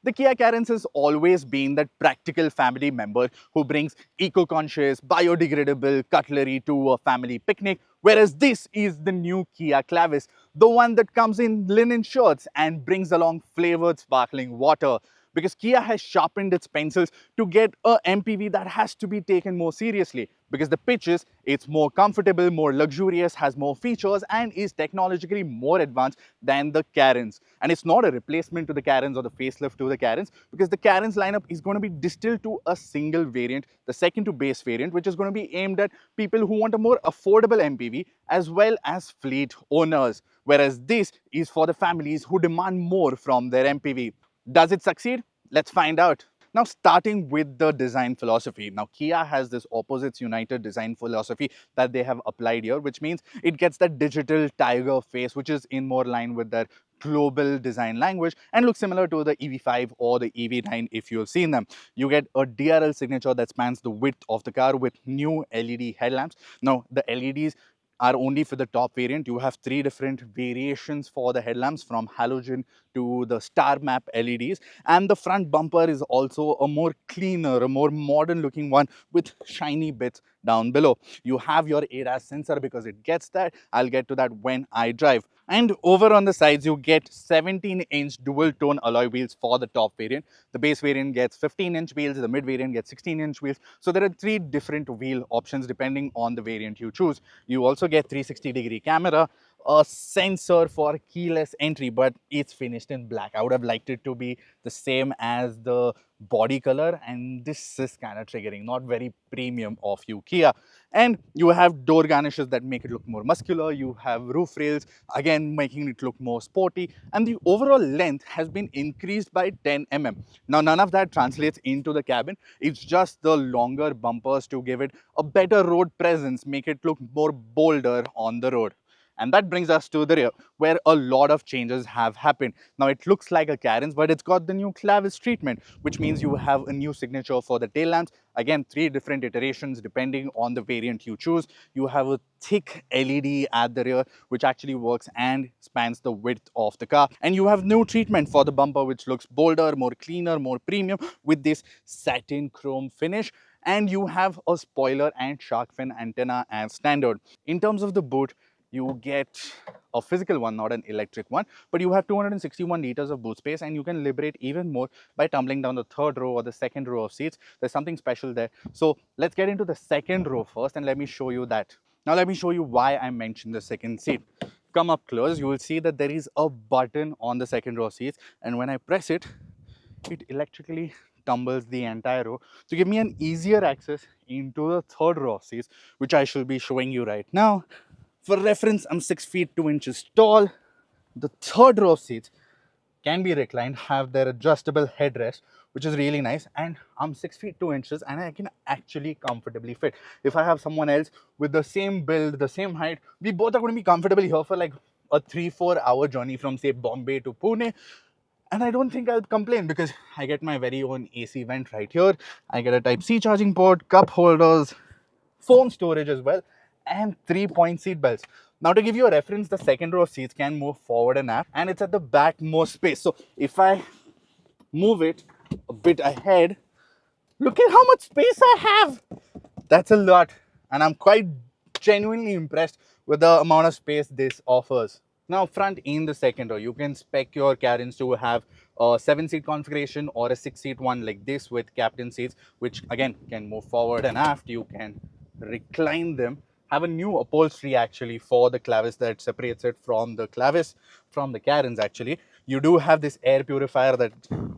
The Kia Carens has always been that practical family member who brings eco-conscious, biodegradable cutlery to a family picnic, whereas this is the new Kia Clavis, the one that comes in linen shirts and brings along flavored sparkling water. Because Kia has sharpened its pencils to get a MPV that has to be taken more seriously. Because the pitch is, it's more comfortable, more luxurious, has more features, and is technologically more advanced than the Carens. And it's not a replacement to the Carens or the facelift to the Carens, because the Carens lineup is going to be distilled to a single variant, the second to base variant, which is going to be aimed at people who want a more affordable MPV as well as fleet owners. Whereas this is for the families who demand more from their MPV. Does it succeed? Let's find out. Now, starting with the design philosophy. Now, Kia has this opposites united design philosophy that they have applied here, which means it gets that digital tiger face, which is in more line with their global design language and looks similar to the EV5 or the EV9 if you've seen them. You get a DRL signature that spans the width of the car with new LED headlamps. Now, the LEDs are only for the top variant. You have 3 different variations for the headlamps, from halogen to the star map LEDs, and the front bumper is also a more cleaner, a more modern looking one with shiny bits down below. You have your ADAS sensor because it gets that. I'll get to that when I drive. And over on the sides, you get 17-inch dual tone alloy wheels for the top variant. The base variant gets 15-inch wheels, the mid variant gets 16-inch wheels. So there are 3 different wheel options depending on the variant you choose. You also get 360-degree camera, a sensor for keyless entry, but it's finished in black. I would have liked it to be the same as the body color, and this is kind of triggering, not very premium of you, Kia. And you have door garnishes that make it look more muscular. You have roof rails, again making it look more sporty, and the overall length has been increased by 10 mm. Now, none of that translates into the cabin. It's just the longer bumpers to give it a better road presence, make it look more bolder on the road. And that brings us to the rear, where a lot of changes have happened. Now, it looks like a Carens, but it's got the new Clavis treatment, which means you have a new signature for the tail lamps. Again, 3 different iterations depending on the variant you choose. You have a thick LED at the rear, which actually works and spans the width of the car. And you have new treatment for the bumper, which looks bolder, more cleaner, more premium with this satin chrome finish. And you have a spoiler and shark fin antenna as standard. In terms of the boot, you get a physical one, not an electric one, but you have 261 liters of boot space, and you can liberate even more by tumbling down the 3rd row or the 2nd row of seats. There's something special there. So let's get into the 2nd row first, and let me show you that. Now let me show you why I mentioned the 2nd seat. Come up close, you will see that there is a button on the 2nd row seats, and when I press it, it electrically tumbles the entire row to give me an easier access into the 3rd row of seats, which I shall be showing you right now. For reference, I'm 6 feet 2 inches tall. The 3rd row of seats can be reclined, have their adjustable headrest, which is really nice. And I'm 6 feet 2 inches and I can actually comfortably fit. If I have someone else with the same build, the same height, we both are going to be comfortable here for like a 3-4 hour journey from, say, Bombay to Pune. And I don't think I'll complain because I get my very own AC vent right here. I get a Type-C charging port, cup holders, phone storage as well, and 3-point seat belts. Now, to give you a reference, the 2nd row of seats can move forward and aft, and it's at the back most space. So if I move it a bit ahead, look at how much space I have. That's a lot, and I'm quite genuinely impressed with the amount of space this offers. Now, front in the 2nd row, you can spec your Carens to have a 7-seat configuration or a 6-seat one like this with captain seats, which again can move forward and aft. You can recline them, have a new upholstery actually for the Clavis that separates it from the Clavis, from the Carens actually. You do have this air purifier that,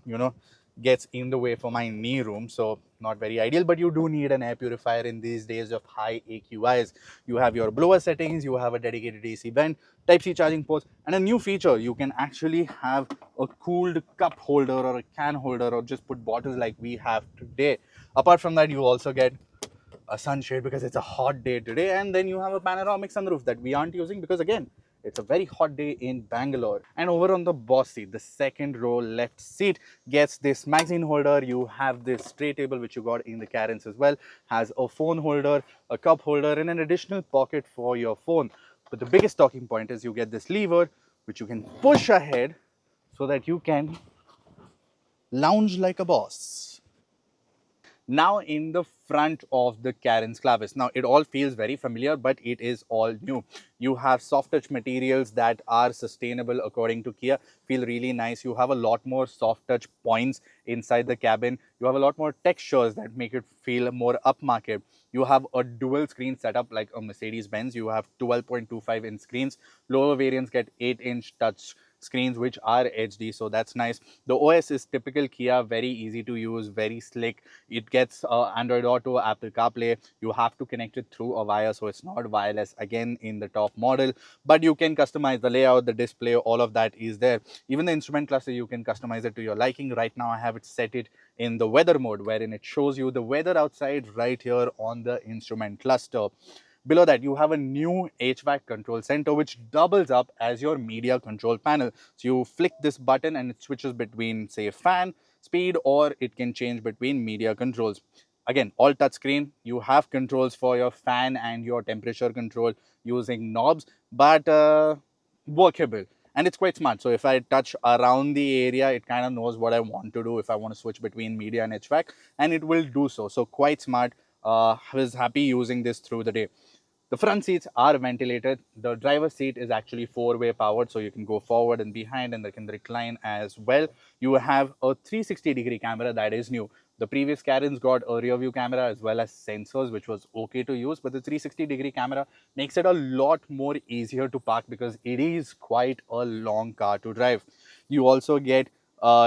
you know, gets in the way for my knee room, so not very ideal, but you do need an air purifier in these days of high AQIs. You have your blower settings, you have a dedicated AC vent, Type-C charging ports, and a new feature, you can actually have a cooled cup holder or a can holder, or just put bottles like we have today. Apart from that, you also get a sunshade because it's a hot day today, and then you have a panoramic sunroof that we aren't using because again, it's a very hot day in Bangalore. And over on the boss seat, the 2nd row left seat gets this magazine holder. You have this tray table, which you got in the Carens as well, has a phone holder, a cup holder, and an additional pocket for your phone. But the biggest talking point is you get this lever, which you can push ahead so that you can Lounge like a boss. Now in the front of the Carens Clavis. Now it all feels very familiar, but it is all new. You have soft touch materials that are sustainable according to Kia, feel really nice. You have a lot more soft touch points inside the cabin. You have a lot more textures that make it feel more upmarket. You have a dual screen setup like a Mercedes Benz. You have 12.25 inch screens. Lower variants get 8-inch touch screens which are HD, so that's nice. The OS is typical Kia, very easy to use, very slick. It gets Android Auto, Apple CarPlay. You have to connect it through a wire, so it's not wireless again in the top model, but you can customize the layout, the display, all of that is there. Even the instrument cluster, you can customize it to your liking. Right now I have it set it in the weather mode, wherein it shows you the weather outside right here on the instrument cluster. Below that, you have a new HVAC control center which doubles up as your media control panel. So you flick this button and it switches between, say, fan speed, or it can change between media controls. Again, all touchscreen. You have controls for your fan and your temperature control using knobs, but workable. And it's quite smart. So if I touch around the area, it kind of knows what I want to do if I want to switch between media and HVAC, and it will do so. So quite smart. I was happy using this through the day. The front seats are ventilated. The driver's seat is actually four-way powered, so you can go forward and behind, and they can recline as well. You have a 360-degree camera that is new. The previous Carens got a rear view camera as well as sensors, which was okay to use, but the 360-degree camera makes it a lot more easier to park because it is quite a long car to drive. You also get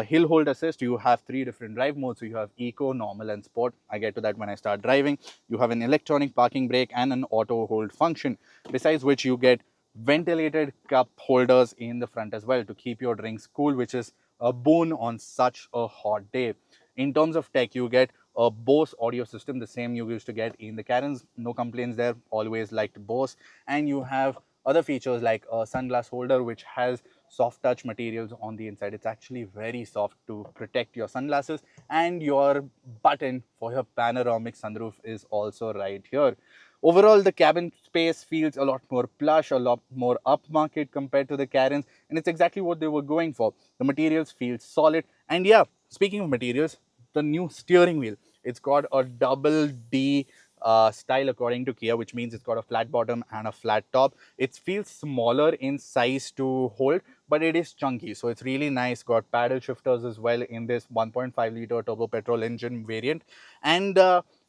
hill hold assist. You have three different drive modes. So you have eco, normal and sport. I get to that when I start driving. You have an electronic parking brake and an auto hold function. Besides which you get ventilated cup holders in the front as well to keep your drinks cool, which is a boon on such a hot day. In terms of tech, you get a Bose audio system, the same you used to get in the Carens. No complaints there, always liked Bose. And you have other features like a sunglass holder which has soft touch materials on the inside. It's actually very soft to protect your sunglasses, and your button for your panoramic sunroof is also right here. Overall, the cabin space feels a lot more plush, a lot more upmarket compared to the Carens, and it's exactly what they were going for. The materials feel solid, and yeah, speaking of materials, the new steering wheel, it's got a double D style according to Kia, which means it's got a flat bottom and a flat top. It feels smaller in size to hold, but it is chunky, so it's really nice. Got paddle shifters as well in this 1.5-liter turbo petrol engine variant. And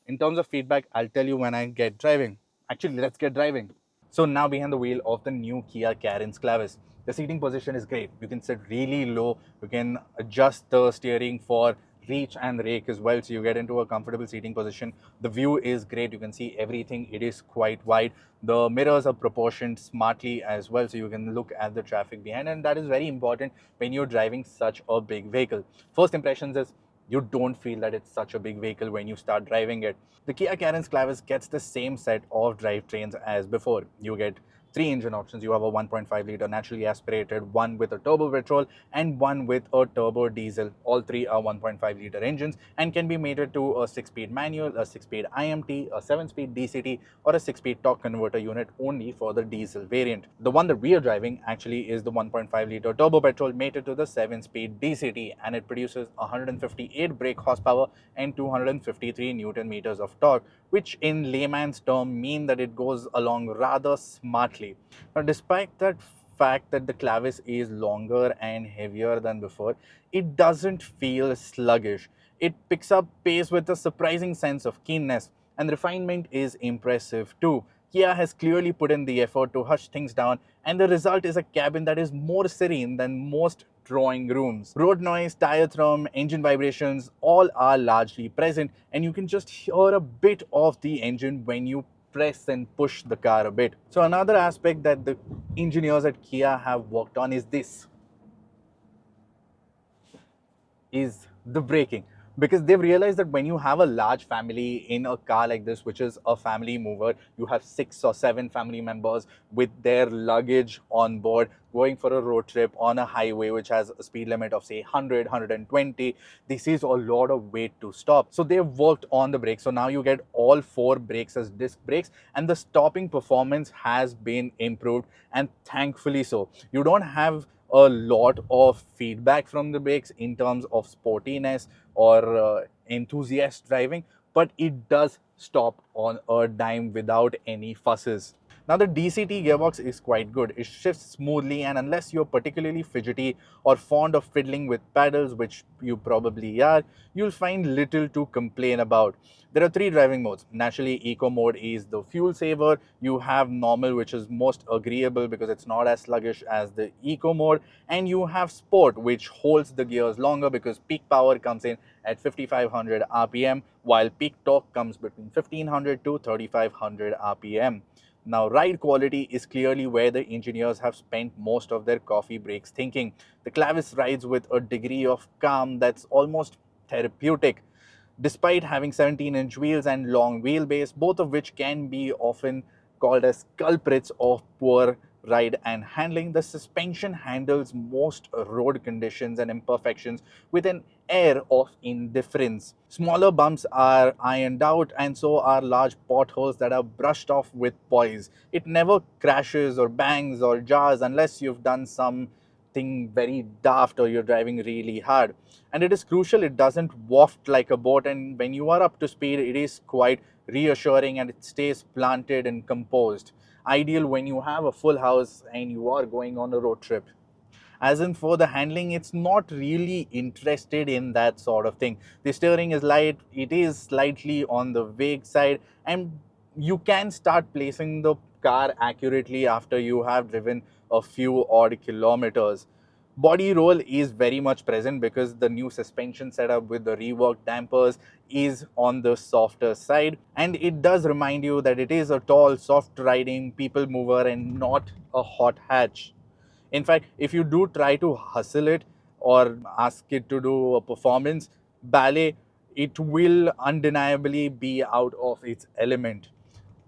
in terms of feedback, I'll tell you when I get driving. Actually, let's get driving. So now behind the wheel of the new Kia Carens Clavis. The seating position is great. You can sit really low. You can adjust the steering for reach and rake as well, so you get into a comfortable seating position. The view is great. You can see everything. It is quite wide. The mirrors are proportioned smartly as well, so you can look at the traffic behind, and that is very important when you're driving such a big vehicle. First impressions is you don't feel that it's such a big vehicle when you start driving it. The Kia Carens Clavis gets the same set of drivetrains as before. You get three engine options. You have a 1.5-liter naturally aspirated, one with a turbo petrol and one with a turbo diesel. All three are 1.5-liter engines and can be mated to a 6-speed manual, a 6-speed IMT, a 7-speed DCT, or a 6-speed torque converter unit only for the diesel variant. The one that we are driving actually is the 1.5-liter turbo petrol mated to the 7-speed DCT, and it produces 158 brake horsepower and 253 Newton meters of torque, which in layman's term mean that it goes along rather smartly. Now, despite that fact that the Clavis is longer and heavier than before, it doesn't feel sluggish. It picks up pace with a surprising sense of keenness, and refinement is impressive too. Kia has clearly put in the effort to hush things down, and the result is a cabin that is more serene than most drawing rooms. Road noise, tire thrum, engine vibrations, all are largely present, and you can just hear a bit of the engine when you press and push the car a bit. So another aspect that the engineers at Kia have worked on is the braking, because they've realized that when you have a large family in a car like this, which is a family mover, you have 6 or 7 family members with their luggage on board going for a road trip on a highway which has a speed limit of say 100, 120. This is a lot of weight to stop, so they've worked on the brakes. So now you get all 4 brakes as disc brakes, and the stopping performance has been improved, and thankfully so. You don't have a lot of feedback from the brakes in terms of sportiness or enthusiast driving, but it does stop on a dime without any fusses. Now the DCT gearbox is quite good. It shifts smoothly, and unless you're particularly fidgety or fond of fiddling with pedals, which you probably are, you'll find little to complain about. There are three driving modes. Naturally, eco mode is the fuel saver. You have normal, which is most agreeable because it's not as sluggish as the eco mode. And you have sport, which holds the gears longer because peak power comes in at 5500 RPM, while peak torque comes between 1500 to 3500 RPM. Now, ride quality is clearly where the engineers have spent most of their coffee breaks thinking. The Clavis rides with a degree of calm that's almost therapeutic. Despite having 17-inch wheels and long wheelbase, both of which can be often called as culprits of poor ride and handling, the suspension handles most road conditions and imperfections with an air of indifference. Smaller bumps are ironed out, and so are large potholes that are brushed off with poise. It never crashes or bangs or jars unless you've done something very daft or you're driving really hard. And it is crucial, it doesn't waft like a boat, and when you are up to speed, it is quite reassuring and it stays planted and composed. Ideal when you have a full house and you are going on a road trip. As in for the handling, it's not really interested in that sort of thing. The steering is light, it is slightly on the vague side, and you can start placing the car accurately after you have driven a few odd kilometers. Body roll is very much present because the new suspension setup with the reworked dampers is on the softer side, and it does remind you that it is a tall, soft riding people mover and not a hot hatch. In fact, if you do try to hustle it or ask it to do a performance ballet, it will undeniably be out of its element,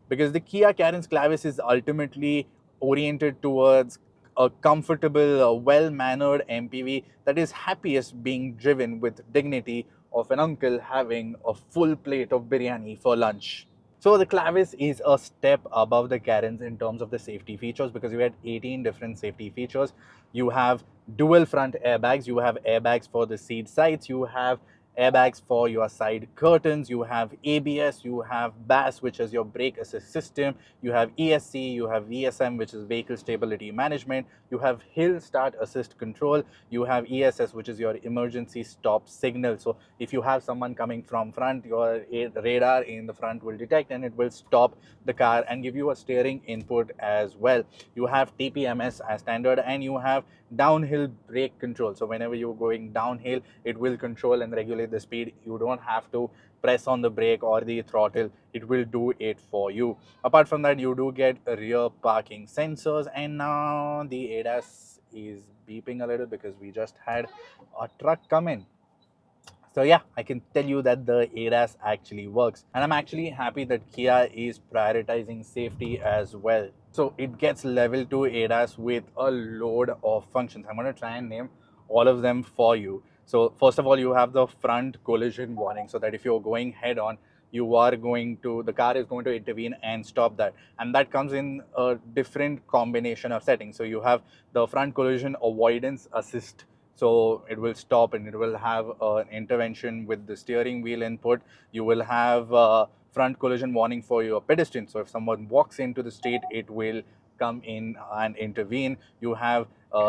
because the Kia Carens Clavis is ultimately oriented towards a comfortable, well-mannered MPV that is happiest being driven with dignity of an uncle having a full plate of biryani for lunch. So the Clavis is a step above the Carens in terms of the safety features, because you had 18 different safety features. You have dual front airbags, you have airbags for the seat sides, you have airbags for your side curtains, you have ABS, you have BAS, which is your brake assist system, you have ESC, you have VSM, which is vehicle stability management, you have hill start assist control, you have ESS, which is your emergency stop signal. So if you have someone coming from front, your radar in the front will detect and it will stop the car and give you a steering input as well. You have TPMS as standard, and you have downhill brake control. So whenever you're going downhill, it will control and regulate the speed. You don't have to press on the brake or the throttle, it will do it for you. Apart from that, you do get rear parking sensors, and now the ADAS is beeping a little because we just had a truck come in. So yeah, I can tell you that the ADAS actually works, and I'm actually happy that Kia is prioritizing safety as well. So it gets level 2 ADAS with a load of functions. I'm going to try and name all of them for you. So first of all, you have the front collision warning, so that if you're going head on, the car is going to intervene and stop that. And that comes in a different combination of settings. So you have the front collision avoidance assist, so it will stop and it will have an intervention with the steering wheel input. You will have front collision warning for your pedestrian, so if someone walks into the street, it will come in and intervene. You have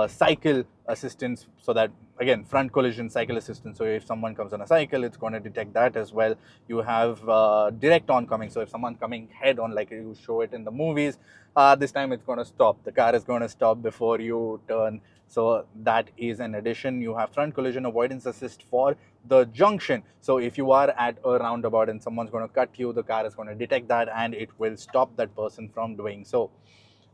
cycle assistance, so that again, front collision cycle assistance, so if someone comes on a cycle, it's going to detect that as well. You have direct oncoming, so if someone coming head on like you show it in the movies, this time it's going to stop, the car is going to stop before you turn. So that is an addition. You have front collision avoidance assist for the junction, so if you are at a roundabout and someone's going to cut you, the car is going to detect that and it will stop that person from doing so.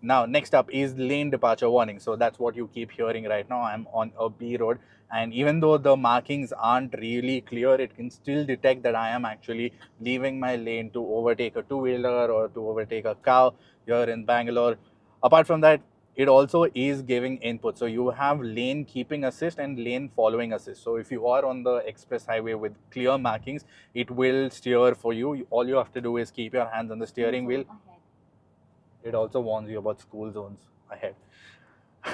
Now next up is lane departure warning. So that's what you keep hearing right now. I'm on a B road, and even though the markings aren't really clear, it can still detect that I am actually leaving my lane to overtake a two-wheeler or to overtake a cow here in Bangalore. Apart from that, it also is giving input. So you have lane keeping assist and lane following assist. So if you are on the express highway with clear markings, it will steer for you. All you have to do is keep your hands on the steering wheel. It also warns you about school zones ahead.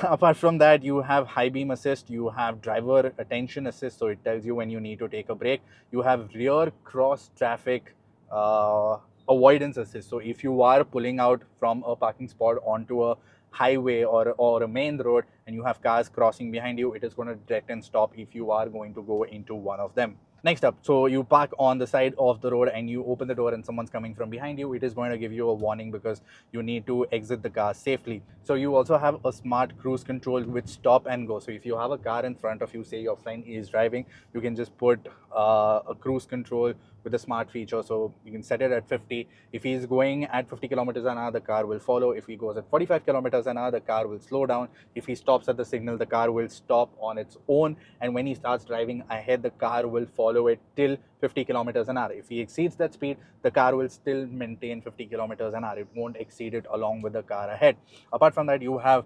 Apart from that, you have high beam assist, you have driver attention assist, so it tells you when you need to take a break. You have rear cross traffic avoidance assist. So if you are pulling out from a parking spot onto a highway or a main road and you have cars crossing behind you, it is going to detect and stop if you are going to go into one of them. Next up, so you park on the side of the road and you open the door and someone's coming from behind you, it is going to give you a warning because you need to exit the car safely. So you also have a smart cruise control with stop and go. So if you have a car in front of you, say your friend is driving, you can just put a cruise control with a smart feature. So you can set it at 50. If he's going at 50 kilometers an hour, the car will follow. If he goes at 45 kilometers an hour, the car will slow down. If he stops at the signal, the car will stop on its own. And when he starts driving ahead, the car will follow it till 50 kilometers an hour. If he exceeds that speed, the car will still maintain 50 kilometers an hour. It won't exceed it along with the car ahead. Apart from that, you have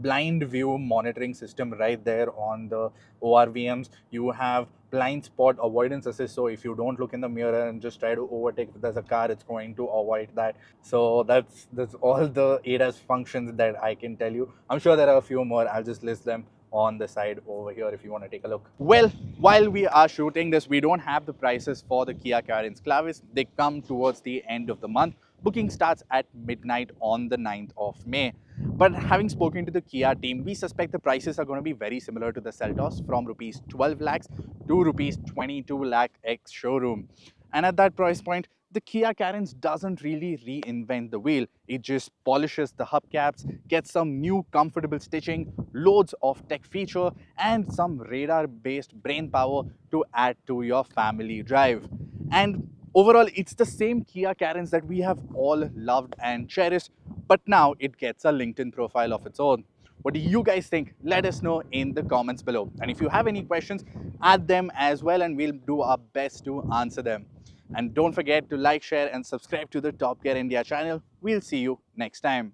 blind view monitoring system right there on the ORVMs. You have blind spot avoidance assist, so if you don't look in the mirror and just try to overtake if there's a car, it's going to avoid that. So that's all the ADAS functions that I can tell you. I'm sure there are a few more. I'll just list them on the side over here if you want to take a look. Well, while we are shooting this, we don't have the prices for the Kia Carens Clavis. They come towards the end of the month. Booking starts at midnight on the 9th of May. But having spoken to the Kia team, we suspect the prices are going to be very similar to the Seltos, from rupees 12 lakhs to rupees 22 lakh ex-showroom. And at that price point, the Kia Carens doesn't really reinvent the wheel. It just polishes the hubcaps, gets some new comfortable stitching, loads of tech feature, and some radar-based brain power to add to your family drive. And overall, it's the same Kia Carens that we have all loved and cherished, but now it gets a LinkedIn profile of its own. What do you guys think? Let us know in the comments below. And if you have any questions, add them as well and we'll do our best to answer them. And don't forget to like, share and subscribe to the Top Gear India channel. We'll see you next time.